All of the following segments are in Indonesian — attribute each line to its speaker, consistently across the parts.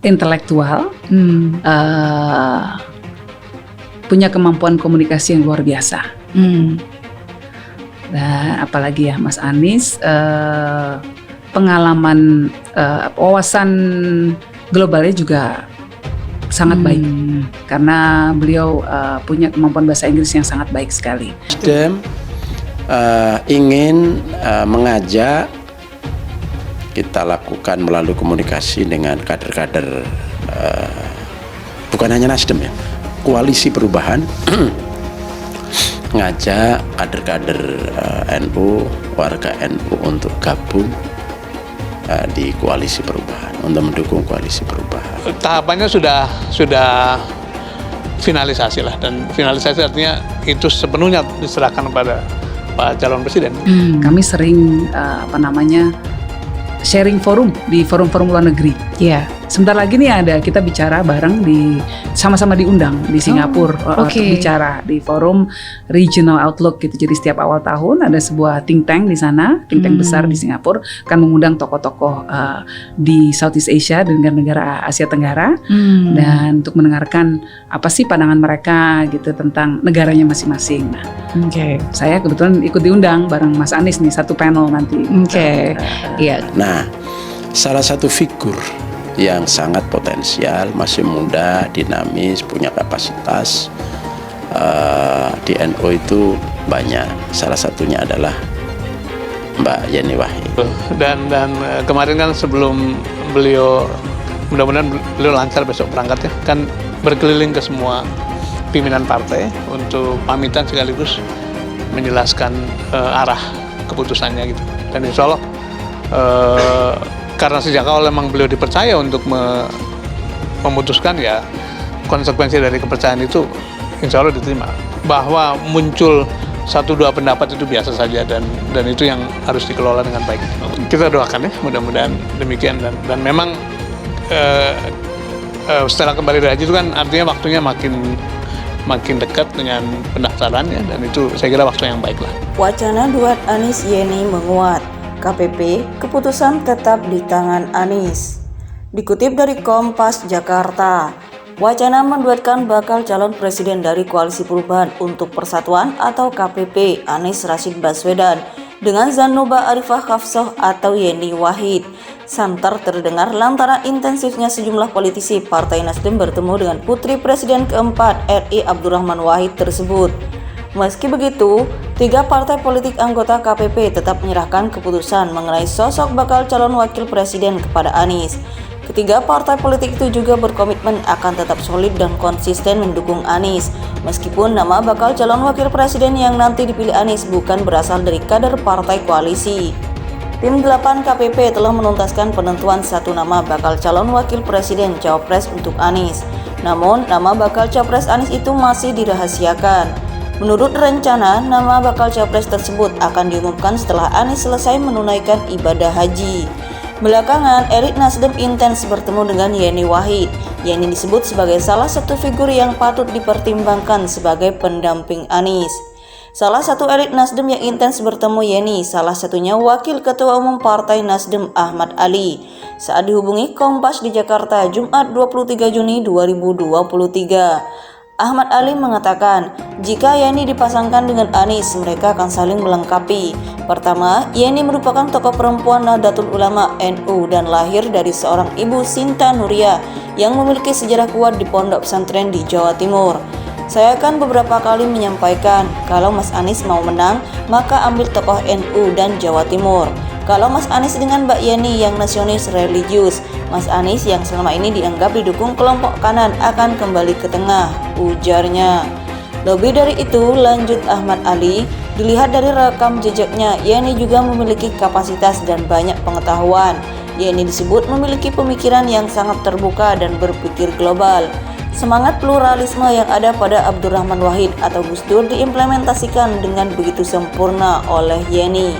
Speaker 1: intelektual, punya kemampuan komunikasi yang luar biasa. Dan apalagi ya Mas Anies, pengalaman wawasan globalnya juga sangat baik karena beliau punya kemampuan bahasa Inggris yang sangat baik sekali.
Speaker 2: Nasdem ingin mengajak kita lakukan melalui komunikasi dengan kader-kader, bukan hanya Nasdem ya, koalisi perubahan, ngajak kader-kader NU, warga NU untuk gabung di koalisi perubahan, untuk mendukung koalisi perubahan.
Speaker 3: Tahapannya sudah finalisasi lah, dan finalisasi artinya itu sepenuhnya diserahkan kepada Pak calon presiden.
Speaker 1: Kami sering sharing forum di forum-forum luar negeri.
Speaker 4: Iya.
Speaker 1: Sebentar lagi nih kita bicara bareng sama-sama diundang di Singapura untuk bicara di forum Regional Outlook gitu. Jadi setiap awal tahun ada sebuah think tank di sana, think tank besar di Singapura, akan mengundang tokoh-tokoh di Southeast Asia dan negara Asia Tenggara, dan untuk mendengarkan apa sih pandangan mereka gitu tentang negaranya masing-masing. Nah, saya kebetulan ikut diundang bareng Mas Anies nih, satu panel nanti.
Speaker 4: Iya.
Speaker 2: Nah, salah satu figur yang sangat potensial, masih muda, dinamis, punya kapasitas di NU itu banyak. Salah satunya adalah Mbak Yeni Wahid.
Speaker 3: Dan kemarin kan sebelum beliau, mudah-mudahan beliau lancar besok berangkat ya, kan berkeliling ke semua pimpinan partai untuk pamitan sekaligus menjelaskan arah keputusannya gitu. Dan insya Allah karena sejak awal memang beliau dipercaya untuk memutuskan, ya konsekuensi dari kepercayaan itu insya Allah diterima. Bahwa muncul 1-2 pendapat itu biasa saja, dan itu yang harus dikelola dengan baik. Kita doakan ya, mudah-mudahan demikian, dan memang setelah kembali dari haji itu kan artinya waktunya makin dekat dengan pendaftarannya, dan itu saya kira waktu yang baik lah.
Speaker 5: Wacana duet Anies Yeni menguat. KPP, keputusan tetap di tangan Anies. Dikutip dari Kompas Jakarta, wacana menduetkan bakal calon presiden dari Koalisi Perubahan untuk Persatuan atau KPP Anies Rashid Baswedan dengan Zanuba Arifah Hafsah atau Yeni Wahid santer terdengar lantaran intensifnya sejumlah politisi Partai Nasdem bertemu dengan Putri Presiden keempat RI Abdurrahman Wahid tersebut. Meski begitu, 3 partai politik anggota KPP tetap menyerahkan keputusan mengenai sosok bakal calon wakil presiden kepada Anies. Ketiga partai politik itu juga berkomitmen akan tetap solid dan konsisten mendukung Anies, meskipun nama bakal calon wakil presiden yang nanti dipilih Anies bukan berasal dari kader partai koalisi. Tim 8 KPP telah menuntaskan penentuan 1 nama bakal calon wakil presiden cawapres untuk Anies. Namun, nama bakal cawapres Anies itu masih dirahasiakan. Menurut rencana, nama bakal capres tersebut akan diumumkan setelah Anies selesai menunaikan ibadah haji. Belakangan, elit Nasdem intens bertemu dengan Yeni Wahid. Yeni disebut sebagai salah satu figur yang patut dipertimbangkan sebagai pendamping Anies. Salah satu elit Nasdem yang intens bertemu Yeni, salah satunya Wakil Ketua Umum Partai Nasdem Ahmad Ali. Saat dihubungi Kompas di Jakarta, Jumat 23 Juni 2023. Ahmad Ali mengatakan, jika Yeni dipasangkan dengan Anies, mereka akan saling melengkapi. Pertama, Yeni merupakan tokoh perempuan Nahdlatul Ulama NU dan lahir dari seorang ibu Sinta Nuria yang memiliki sejarah kuat di pondok pesantren di Jawa Timur. Saya akan beberapa kali menyampaikan, kalau Mas Anies mau menang, maka ambil tokoh NU dan Jawa Timur. Kalau Mas Anies dengan Mbak Yeni yang nasionalis religius, Mas Anies yang selama ini dianggap didukung kelompok kanan akan kembali ke tengah, ujarnya. Lebih dari itu, lanjut Ahmad Ali, dilihat dari rekam jejaknya, Yeni juga memiliki kapasitas dan banyak pengetahuan. Yeni disebut memiliki pemikiran yang sangat terbuka dan berpikir global. Semangat pluralisme yang ada pada Abdurrahman Wahid atau Gus Dur diimplementasikan dengan begitu sempurna oleh Yeni.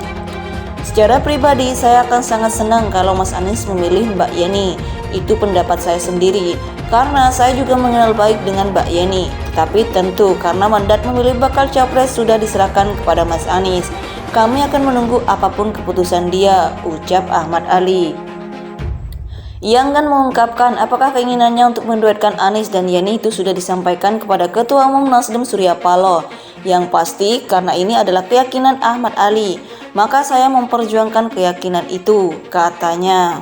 Speaker 5: Secara pribadi, saya akan sangat senang kalau Mas Anies memilih Mbak Yeni. Itu pendapat saya sendiri, karena saya juga mengenal baik dengan Mbak Yeni. Tetapi tentu karena mandat memilih bakal capres sudah diserahkan kepada Mas Anies. Kami akan menunggu apapun keputusan dia, ucap Ahmad Ali. Ia enggan mengungkapkan apakah keinginannya untuk menduetkan Anies dan Yeni itu sudah disampaikan kepada Ketua Umum Nasdem Surya Paloh. Yang pasti karena ini adalah keyakinan Ahmad Ali, maka saya memperjuangkan keyakinan itu, katanya.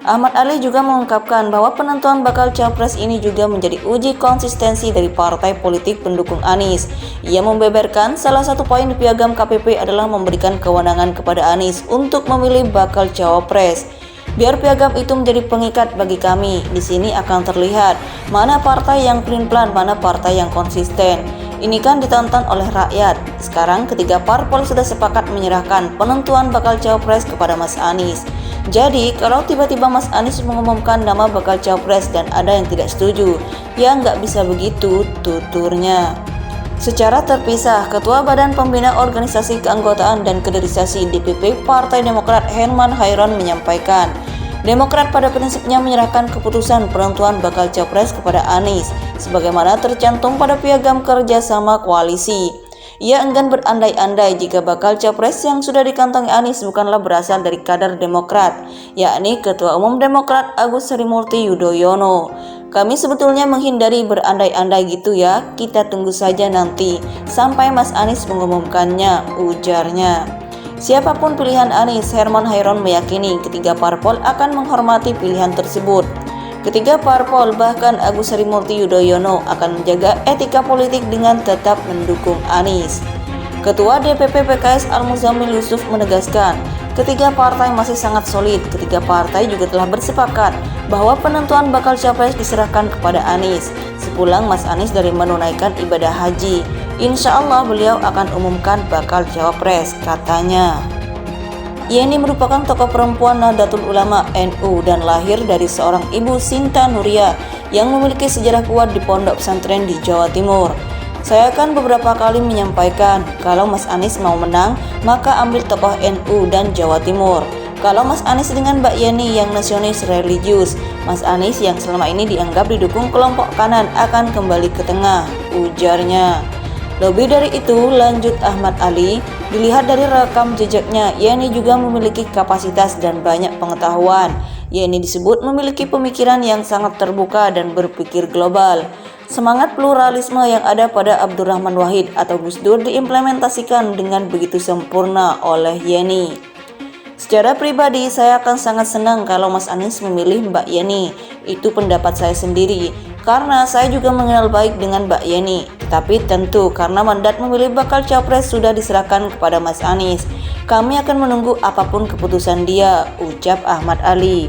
Speaker 5: Ahmad Ali juga mengungkapkan bahwa penentuan bakal capres ini juga menjadi uji konsistensi dari partai politik pendukung Anies. Ia membeberkan salah satu poin di piagam KPP adalah memberikan kewenangan kepada Anies untuk memilih bakal cawapres. Biar piagam itu menjadi pengikat bagi kami, di sini akan terlihat mana partai yang pelin-pelan, mana partai yang konsisten. Ini kan ditonton oleh rakyat. Sekarang ketiga parpol sudah sepakat menyerahkan penentuan bakal cawapres kepada Mas Anies. Jadi kalau tiba-tiba Mas Anies mengumumkan nama bakal cawapres dan ada yang tidak setuju, ya nggak bisa begitu, tuturnya. Secara terpisah, Ketua Badan Pembina Organisasi Keanggotaan dan Kaderisasi DPP Partai Demokrat Herman Hairon menyampaikan, Demokrat pada prinsipnya menyerahkan keputusan penentuan bakal capres kepada Anies, sebagaimana tercantum pada piagam kerjasama koalisi. Ia enggan berandai-andai jika bakal capres yang sudah dikantongi Anies bukanlah berasal dari kader Demokrat, yakni Ketua Umum Demokrat Agus Harimurti Yudhoyono. Kami sebetulnya menghindari berandai-andai gitu ya, kita tunggu saja nanti sampai Mas Anies mengumumkannya, ujarnya. Siapapun pilihan Anies, Herman Hairon meyakini ketiga parpol akan menghormati pilihan tersebut. Ketiga parpol bahkan Agus Harimurti Yudhoyono akan menjaga etika politik dengan tetap mendukung Anies. Ketua DPP PKS Al-Muzammil Yusuf menegaskan, ketiga partai masih sangat solid. Ketiga partai juga telah bersepakat bahwa penentuan bakal capres diserahkan kepada Anies. Sepulang Mas Anies dari menunaikan ibadah haji, insya Allah beliau akan umumkan bakal cawapres, katanya. Yeni merupakan tokoh perempuan Nahdlatul Ulama NU dan lahir dari seorang ibu Sinta Nuria yang memiliki sejarah kuat di pondok pesantren di Jawa Timur. Saya akan beberapa kali menyampaikan, kalau Mas Anies mau menang, maka ambil tokoh NU dan Jawa Timur. Kalau Mas Anies dengan Mbak Yeni yang nasionalis religius, Mas Anies yang selama ini dianggap didukung kelompok kanan akan kembali ke tengah, ujarnya. Lebih dari itu, lanjut Ahmad Ali, dilihat dari rekam jejaknya, Yeni juga memiliki kapasitas dan banyak pengetahuan. Yeni disebut memiliki pemikiran yang sangat terbuka dan berpikir global. Semangat pluralisme yang ada pada Abdurrahman Wahid atau Gus Dur diimplementasikan dengan begitu sempurna oleh Yeni. Secara pribadi, saya akan sangat senang kalau Mas Anies memilih Mbak Yeni. Itu pendapat saya sendiri, karena saya juga mengenal baik dengan Mbak Yeni. Tapi tentu karena mandat memilih bakal capres sudah diserahkan kepada Mas Anies. Kami akan menunggu apapun keputusan dia, ucap Ahmad Ali.